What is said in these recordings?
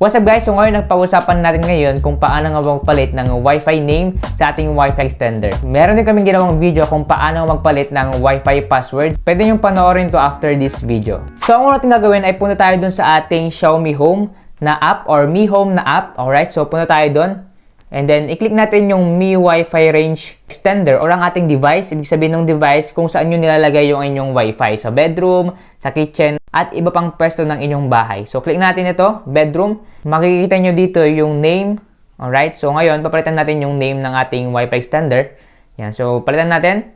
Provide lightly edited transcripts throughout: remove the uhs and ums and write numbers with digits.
What's up guys? So ngayon nagpag-usapan natin ngayon kung paano nga magpalit ng Wi-Fi name sa ating Wi-Fi extender. Meron din kaming ginawang video kung paano magpalit ng Wi-Fi password. Pwede nyo panoorin to after this video. So ang una natin gagawin ay punta tayo dun sa ating Xiaomi Home na app or Mi Home na app. Alright, so punta tayo dun. And then, i-click natin yung Mi Wi-Fi Range Extender or ang ating device. Ibig sabihin ng device kung saan nyo nilalagay yung inyong Wi-Fi. Sa bedroom, sa kitchen, at iba pang pwesto ng inyong bahay. So, click natin ito, bedroom. Makikita nyo dito yung name. Alright, so ngayon, papalitan natin yung name ng ating Wi-Fi extender. Yan, so palitan natin.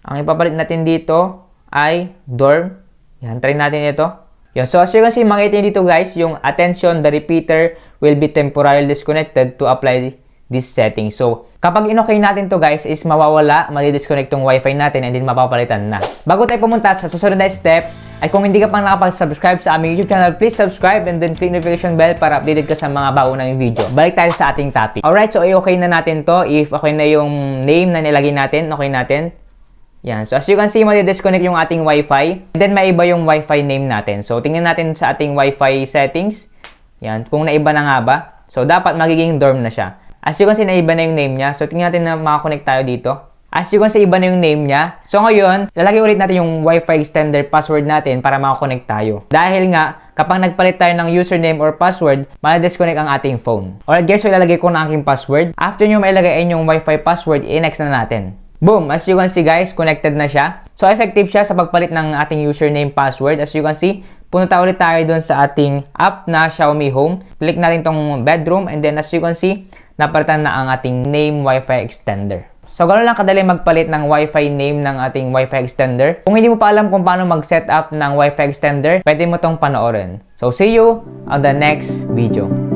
Ang ipapalit natin dito ay dorm. Yan, try natin ito. Yan, so as you can see, makikita nyo dito guys, yung attention, the repeater will be temporarily disconnected to apply this setting. So, kapag in-okay natin to guys, is mawawala, madi-disconnect tong Wi-Fi natin and then mapapalitan na. Bago tayo pumunta sa susunod na step, ay kung hindi ka pang nakapag-subscribe sa aming YouTube channel, please subscribe and then click notification bell para updated ka sa mga bago ng video. Balik tayo sa ating topic. Alright, so i-okay na natin to. If okay na yung name na nilagay natin, okay natin. Yan. So, as you can see, madi-disconnect yung ating Wi-Fi. And then, maiba yung Wi-Fi name natin. So, tingnan natin sa ating Wi-Fi settings. Yan. Kung naiba na nga ba. So, dapat magiging dorm na siya. As you can see, naiba na yung name niya. So, tingnan natin na makakonect tayo dito. As you can see, iba na yung name niya. So, ngayon, lalagay ulit natin yung Wi-Fi extender password natin para makakonect tayo. Dahil nga, kapag nagpalit tayo ng username or password, madi-disconnect ang ating phone. Alright guys, so ilalagay ko na aking password. After nyo mailagay yung Wi-Fi password, i-next na natin. Boom! As you can see guys, connected na siya. So, effective siya sa pagpalit ng ating username password. As you can see, punta ulit tayo dun sa ating app na Xiaomi Home. Click natin tong bedroom and then as you can see, napalitan na ang ating name Wi-Fi extender. So, ganoon lang kadali magpalit ng Wi-Fi name ng ating Wi-Fi extender. Kung hindi mo pa alam kung paano mag-set up ng Wi-Fi extender, pwede mo tong panoorin. So, see you on the next video.